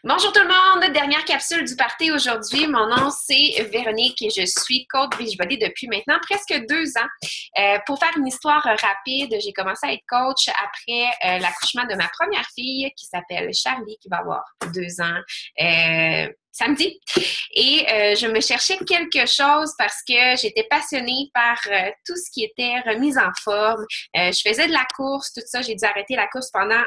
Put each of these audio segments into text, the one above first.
Bonjour tout le monde! Dernière capsule du party aujourd'hui. Mon nom, c'est Véronique et je suis coach Beachbody depuis maintenant presque 2 ans. Pour faire une histoire rapide, j'ai commencé à être coach après l'accouchement de ma première fille qui s'appelle Charlie, qui va avoir 2 ans samedi. Et je me cherchais quelque chose parce que j'étais passionnée par tout ce qui était remise en forme. Je faisais de la course, tout ça. J'ai dû arrêter la course pendant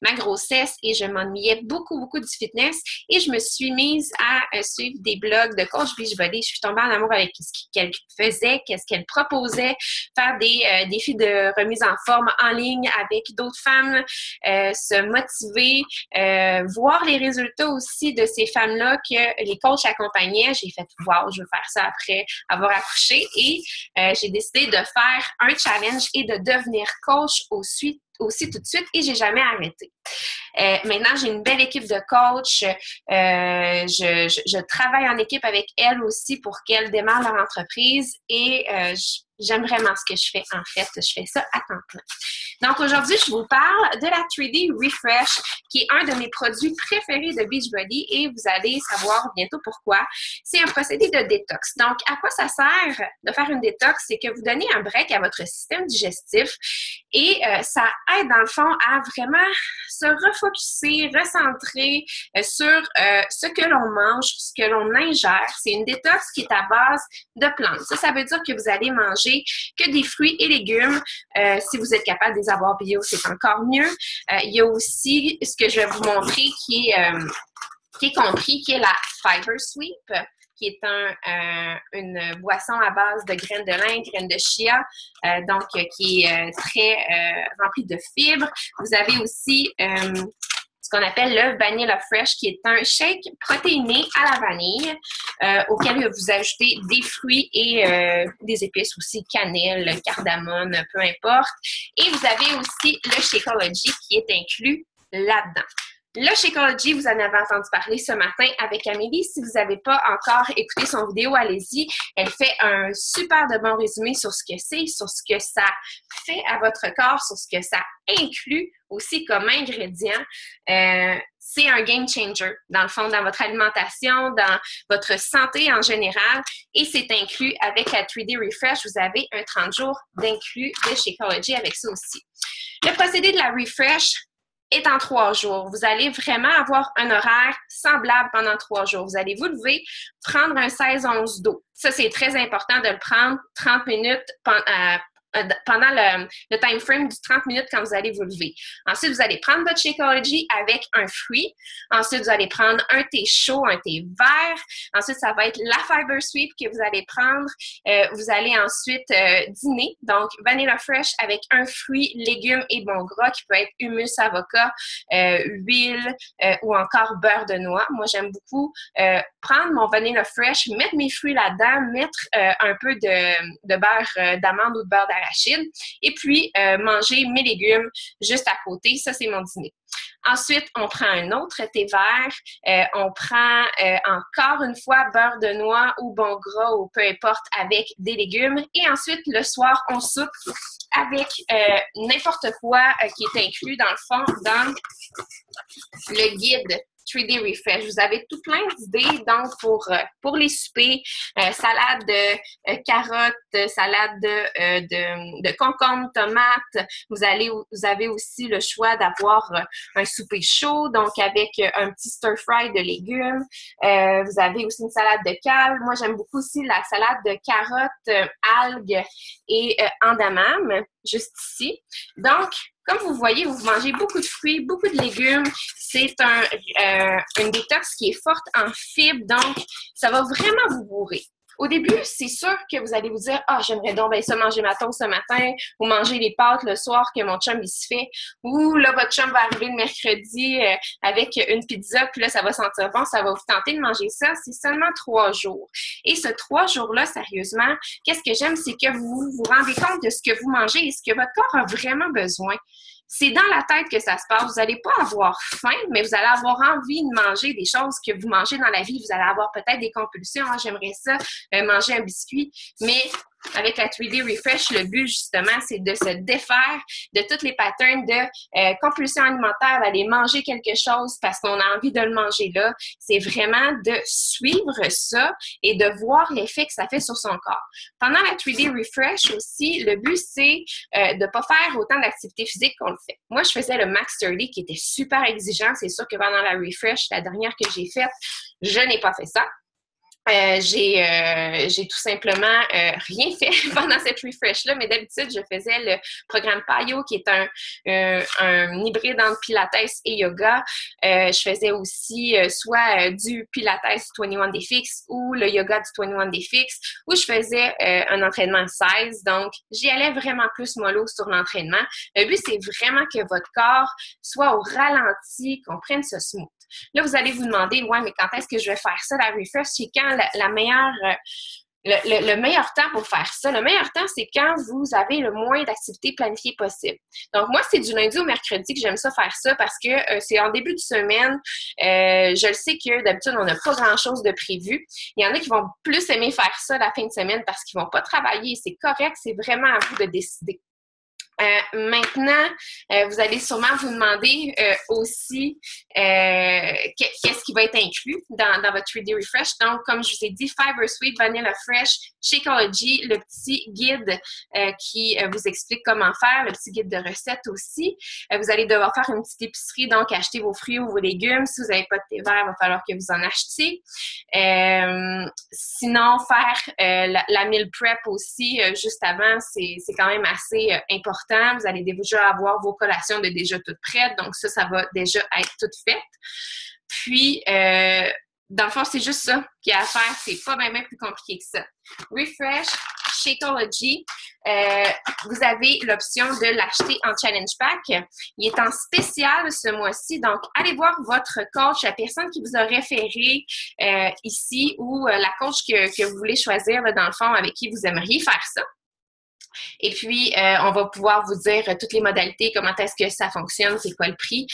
ma grossesse et je m'ennuyais beaucoup du fitness et je me suis mise à suivre des blogs de coach Beachbody. Je suis tombée en amour avec ce qu'elle faisait, qu'est-ce qu'elle proposait, faire des défis de remise en forme en ligne avec d'autres femmes, se motiver, voir les résultats aussi de ces femmes-là que les coachs accompagnaient. J'ai fait « wow, je veux faire ça après avoir accouché » et j'ai décidé de faire un challenge et de devenir coach aussi tout de suite et j'ai jamais arrêté. Maintenant, j'ai une belle équipe de coach. Je travaille en équipe avec elle aussi pour qu'elle démarre leur entreprise et j'aime vraiment ce que je fais. En fait, je fais ça à temps plein. Donc, aujourd'hui, je vous parle de la 3D Refresh, qui est un de mes produits préférés de Beachbody et vous allez savoir bientôt pourquoi. C'est un procédé de détox. Donc, à quoi ça sert de faire une détox? C'est que vous donnez un break à votre système digestif et ça aide, dans le fond, à vraiment se refocuser, recentrer sur ce que l'on mange, ce que l'on ingère. C'est une détox qui est à base de plantes. Ça veut dire que vous allez manger que des fruits et légumes. Si vous êtes capable de les avoir bio, c'est encore mieux. Il y a aussi ce que je vais vous montrer qui est compris, qui est la Fiber Sweep, qui est une boisson à base de graines de lin, graines de chia, donc qui est très remplie de fibres. Vous avez aussi ce qu'on appelle le Vanilla Fresh, qui est un shake protéiné à la vanille auquel vous ajoutez des fruits et des épices aussi, cannelle, cardamome, peu importe. Et vous avez aussi le Shakeology qui est inclus là-dedans. Le Shakeology, vous en avez entendu parler ce matin avec Amélie. Si vous n'avez pas encore écouté son vidéo, allez-y. Elle fait un super de bon résumé sur ce que c'est, sur ce que ça fait à votre corps, sur ce que ça inclut aussi comme ingrédient. C'est un game changer, dans le fond, dans votre alimentation, dans votre santé en général. Et c'est inclus avec la 3D Refresh. Vous avez un 30 jours d'inclus de Shakeology avec ça aussi. Le procédé de la Refresh est en 3 jours. Vous allez vraiment avoir un horaire semblable pendant 3 jours. Vous allez vous lever, prendre un 16-11 d'eau. Ça, c'est très important de le prendre 30 minutes pendant le time frame du 30 minutes quand vous allez vous lever. Ensuite, vous allez prendre votre Shakeology avec un fruit. Ensuite, vous allez prendre un thé chaud, un thé vert. Ensuite, ça va être la Fiber Sweep que vous allez prendre. Vous allez ensuite dîner. Donc, Vanilla Fresh avec un fruit, légumes et bon gras qui peut être hummus, avocat, huile ou encore beurre de noix. Moi, j'aime beaucoup prendre mon Vanilla Fresh, mettre mes fruits là-dedans, mettre un peu de beurre d'amande ou de beurre d'arachide et puis manger mes légumes juste à côté. Ça, c'est mon dîner. Ensuite, on prend un autre thé vert. On prend encore une fois beurre de noix ou bon gras ou peu importe avec des légumes. Et ensuite, le soir, on soupe avec n'importe quoi qui est inclus dans le fond dans le guide 3D Refresh. Vous avez tout plein d'idées donc pour les soupers, salade de carottes, salade de concombres, tomates. Vous avez aussi le choix d'avoir un souper chaud, donc avec un petit stir-fry de légumes. Vous avez aussi une salade de cale. Moi, j'aime beaucoup aussi la salade de carottes, algues et andamame, juste ici. Donc, comme vous voyez, vous mangez beaucoup de fruits, beaucoup de légumes. C'est une détox qui est forte en fibres, donc ça va vraiment vous bourrer. Au début, c'est sûr que vous allez vous dire « Ah, j'aimerais donc bien ça manger ma toast ce matin ou manger les pâtes le soir que mon chum il se fait. » Ou là, votre chum va arriver le mercredi avec une pizza, puis là, ça va sentir bon, ça va vous tenter de manger ça. C'est seulement 3 jours. Et ce 3 jours-là, sérieusement, qu'est-ce que j'aime, c'est que vous vous rendez compte de ce que vous mangez et ce que votre corps a vraiment besoin. C'est dans la tête que ça se passe. Vous n'allez pas avoir faim, mais vous allez avoir envie de manger des choses que vous mangez dans la vie. Vous allez avoir peut-être des compulsions. Ah, j'aimerais ça, manger un biscuit. Mais avec la 3D Refresh, le but, justement, c'est de se défaire de toutes les patterns de compulsion alimentaire, d'aller manger quelque chose parce qu'on a envie de le manger là. C'est vraiment de suivre ça et de voir l'effet que ça fait sur son corps. Pendant la 3D Refresh aussi, le but, c'est de ne pas faire autant d'activité physique qu'on le fait. Moi, je faisais le Max 30 qui était super exigeant. C'est sûr que pendant la Refresh, la dernière que j'ai faite, je n'ai pas fait ça. J'ai tout simplement rien fait pendant cette refresh-là, mais d'habitude, je faisais le programme PAYO, qui est un hybride entre Pilates et yoga. Je faisais aussi soit du Pilates 21 Day Fix ou le yoga du 21 Day Fix, où je faisais un entraînement 16. Donc, j'y allais vraiment plus mollo sur l'entraînement. Le but, c'est vraiment que votre corps soit au ralenti, qu'on prenne ce smooth. Là, vous allez vous demander, ouais, mais quand est-ce que je vais faire ça, la refresh? C'est quand la meilleure, le meilleur temps pour faire ça? Le meilleur temps, c'est quand vous avez le moins d'activités planifiées possible. Donc, moi, c'est du lundi au mercredi que j'aime ça faire ça parce que c'est en début de semaine. Je le sais que d'habitude, on n'a pas grand-chose de prévu. Il y en a qui vont plus aimer faire ça la fin de semaine parce qu'ils ne vont pas travailler. C'est correct, c'est vraiment à vous de décider. Maintenant, vous allez sûrement vous demander aussi qu'est-ce qui va être inclus dans votre 3D Refresh. Donc, comme je vous ai dit, Fiber Sweet, Vanilla Fresh, Shakeology, le petit guide qui vous explique comment faire, le petit guide de recettes aussi. Vous allez devoir faire une petite épicerie, donc acheter vos fruits ou vos légumes. Si vous n'avez pas de thé vert, il va falloir que vous en achetiez. Sinon, faire la meal prep aussi, juste avant, c'est quand même assez important. Vous allez déjà avoir vos collations de déjà toutes prêtes. Donc, ça va déjà être tout fait. Puis, dans le fond, c'est juste ça qu'il y a à faire. C'est pas même plus compliqué que ça. Refresh, Shakeology. Vous avez l'option de l'acheter en Challenge Pack. Il est en spécial ce mois-ci. Donc, allez voir votre coach, la personne qui vous a référé ici ou la coach que vous voulez choisir, là, dans le fond, avec qui vous aimeriez faire ça. Et puis, on va pouvoir vous dire toutes les modalités, comment est-ce que ça fonctionne, c'est quoi le prix.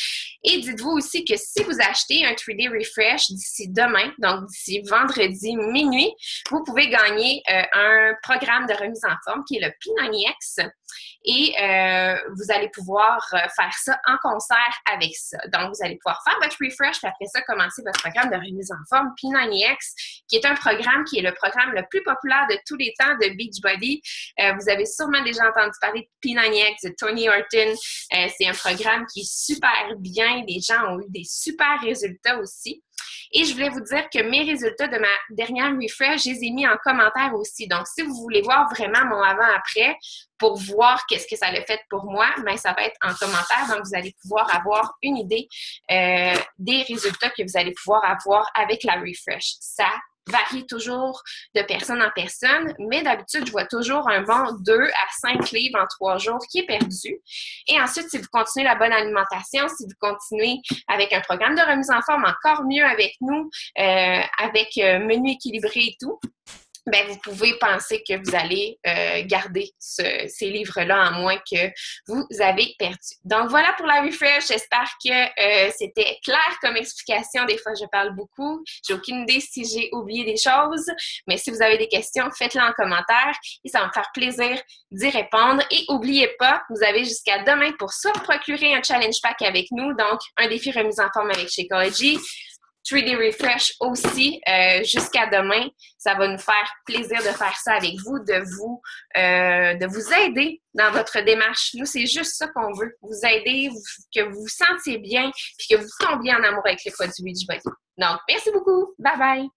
Et dites-vous aussi que si vous achetez un 3D Refresh d'ici demain, donc d'ici vendredi minuit, vous pouvez gagner un programme de remise en forme qui est le P90X. Et vous allez pouvoir faire ça en concert avec ça. Donc, vous allez pouvoir faire votre refresh, puis après ça, commencer votre programme de remise en forme P90X, qui est un programme qui est le programme le plus populaire de tous les temps de Beachbody. Vous avez sûrement déjà entendu parler de P90X, de Tony Horton. C'est un programme qui est super bien. Les gens ont eu des super résultats aussi. Et je voulais vous dire que mes résultats de ma dernière refresh, je les ai mis en commentaire aussi. Donc, si vous voulez voir vraiment mon avant-après pour voir qu'est-ce que ça a fait pour moi, bien, ça va être en commentaire. Donc, vous allez pouvoir avoir une idée des résultats que vous allez pouvoir avoir avec la refresh. Ça varie toujours de personne en personne, mais d'habitude, je vois toujours un bon 2 à 5 livres en 3 jours qui est perdu. Et ensuite, si vous continuez la bonne alimentation, si vous continuez avec un programme de remise en forme encore mieux avec nous, avec menu équilibré et tout, ben vous pouvez penser que vous allez garder ces livres-là en moins que vous avez perdu. Donc, voilà pour la refresh. J'espère que c'était clair comme explication. Des fois, je parle beaucoup. J'ai aucune idée si j'ai oublié des choses. Mais si vous avez des questions, faites-les en commentaire et ça va me faire plaisir d'y répondre. Et n'oubliez pas, vous avez jusqu'à demain pour soit procurer un challenge pack avec nous, donc un défi remise en forme avec Shakeology, 3D Refresh aussi jusqu'à demain. Ça va nous faire plaisir de faire ça avec vous, de vous aider dans votre démarche. Nous, c'est juste ça qu'on veut. Vous aider, que vous vous sentiez bien puis que vous tombiez en amour avec les produits Beachbody. Donc, merci beaucoup. Bye bye!